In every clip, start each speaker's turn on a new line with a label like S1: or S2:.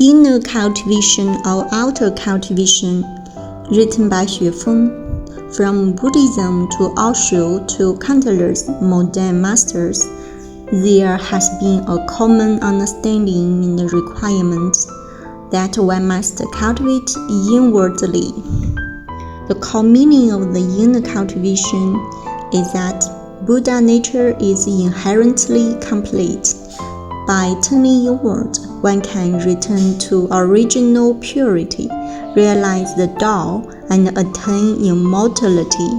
S1: Inner cultivation or outer cultivation, written by Xue Feng. From Buddhism to Osho to countless modern masters, there has been a common understanding in the requirement that one must cultivate inwardly. The core meaning of the inner cultivation is that Buddha nature is inherently complete. By turning inward, one can return to original purity, realize the Tao, and attain immortality.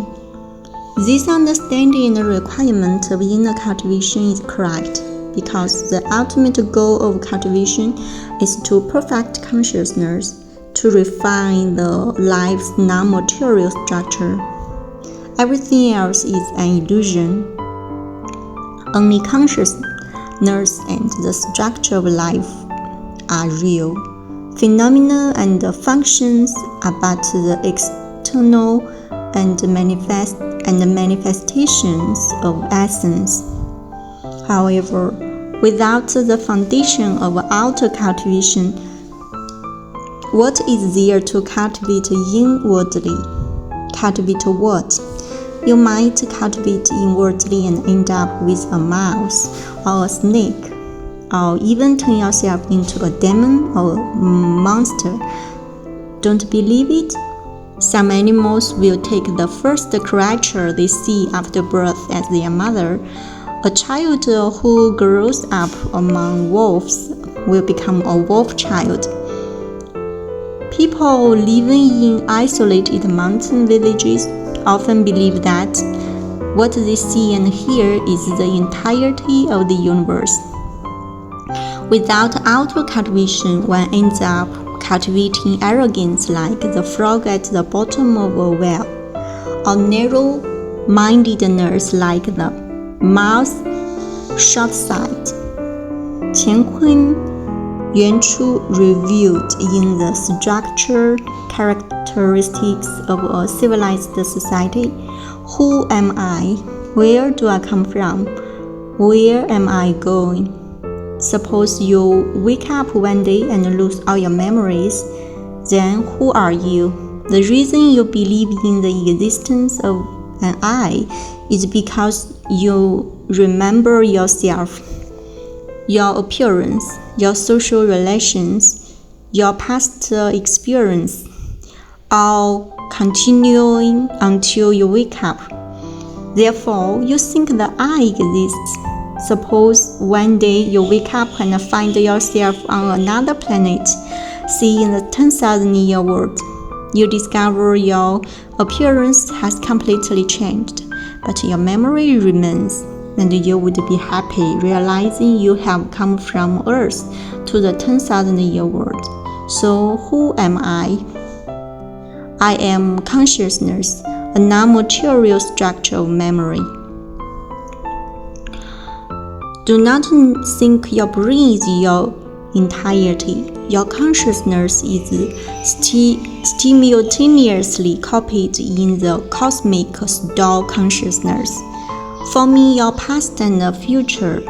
S1: This understanding and requirement of inner cultivation is correct, because the ultimate goal of cultivation is to perfect consciousness, to refine the life's non-material structure. Everything else is an illusion. Only consciousness and the structure of life are real. Phenomena and functions are but the external and manifestations of essence. However, without the foundation of outer cultivation, what is there to cultivate inwardly? Cultivate what? You might cultivate inwardly and end up with a mouse or a snake, or even turn yourself into a demon or a monster. Don't believe it? Some animals will take the first creature they see after birth as their mother. A child who grows up among wolves will become a wolf child. People living in isolated mountain villages often believe that what they see and hear is the entirety of the universe. Without outer cultivation, one ends up cultivating arrogance like the frog at the bottom of a well, or narrow-mindedness like the mouse short-sighted. Lifechanyuan revealed in the structural characteristics of a civilized society. Who am I? Where do I come from? Where am I going? Suppose you wake up one day and lose all your memories. Then who are you? The reason you believe in the existence of an I is because you remember yourself, your appearance, your social relations, your past experience, all continuing until you wake up. Therefore, you think the I exists. Suppose one day you wake up and find yourself on another planet, seeing the 10,000-year world. You discover your appearance has completely changed, but your memory remains, and you would be happy realizing you have come from Earth to the 10,000-year world. So who am I? I am consciousness, a non-material structure of memory. Do not think your brain is your entirety. Your consciousness is simultaneously copied in the cosmic store consciousness, forming your past and future.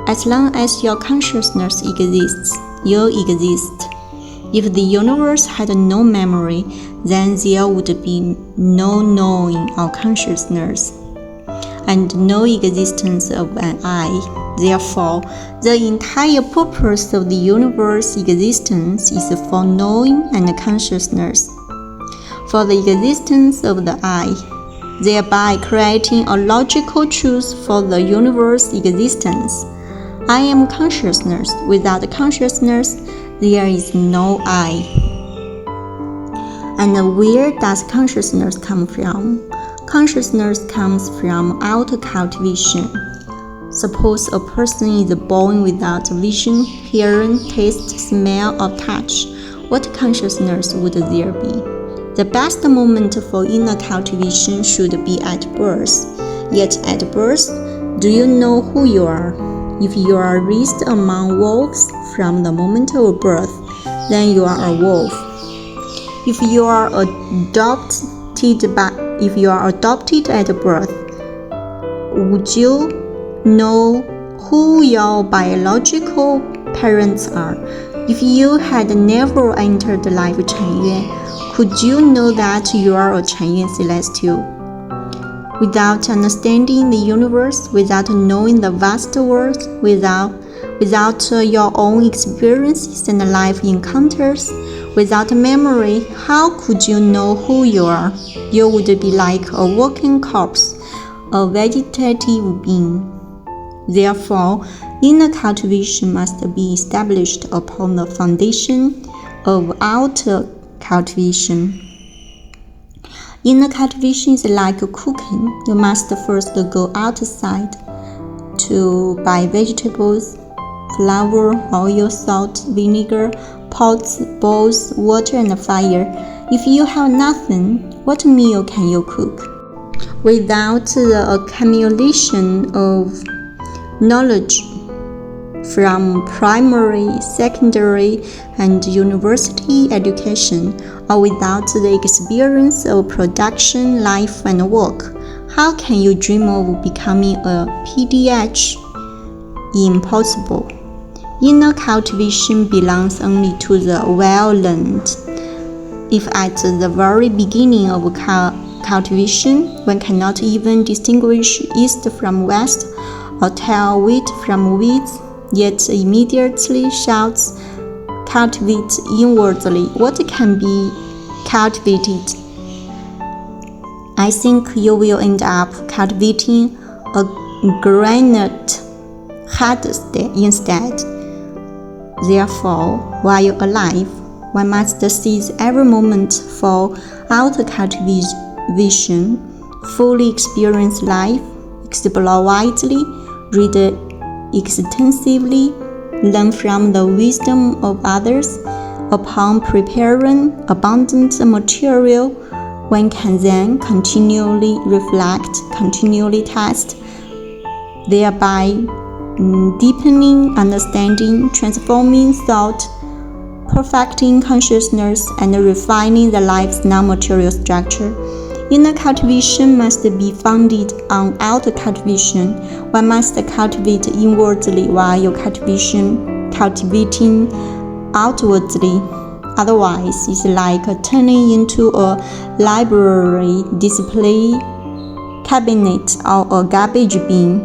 S1: As long as your consciousness exists, you exist. If the universe had no memory, then there would be no knowing or consciousness, and no existence of an I. Therefore, the entire purpose of the universe's existence is for knowing and consciousness, for the existence of the I, thereby creating a logical truth for the universe's existence. I am consciousness. Without consciousness, there is no I. And where does consciousness come from? Consciousness comes from outer cultivation. Suppose a person is born without vision, hearing, taste, smell, or touch. What consciousness would there be? The best moment for inner cultivation should be at birth. Yet at birth, do you know who you are? If you are raised among wolves from the moment of birth, then you are a wolf. If you are adopted at birth, would you know who your biological parents are? If you had never entered Lifechanyuan, could you know that you are a Chanyuan celestial? Without understanding the universe, without knowing the vast world, without your own experiences and life encounters, without memory, how could you know who you are? You would be like a walking corpse, a vegetative being. Therefore, inner cultivation must be established upon the foundation of outer cultivation. Inner cultivation is like cooking. You must first go outside to buy vegetables, flour, oil, salt, vinegar, pots, bowls, water, and fire. If you have nothing, what meal can you cook? Without the accumulation of knowledge from primary, secondary, and university education, or without the experience of production, life, and work, how can you dream of becoming a PDH? Impossible. Inner cultivation belongs only to the well-learned. If at the very beginning of cultivation, one cannot even distinguish east from west, or tell wheat from weeds, yet immediately shouts, "Cultivate inwardly." What can be cultivated? I think you will end up cultivating a granite heart instead. Therefore, while alive, one must seize every moment for outer cultivation, fully experience life, explore widely, read extensively, learn from the wisdom of others. Upon preparing abundant material, one can then continually reflect, continually test, thereby deepening understanding, transforming thought, perfecting consciousness, and refining the life's non-material structure. Inner cultivation must be founded on outer cultivation. One must cultivate inwardly while cultivating outwardly. Otherwise, it's like turning into a library display cabinet or a garbage bin.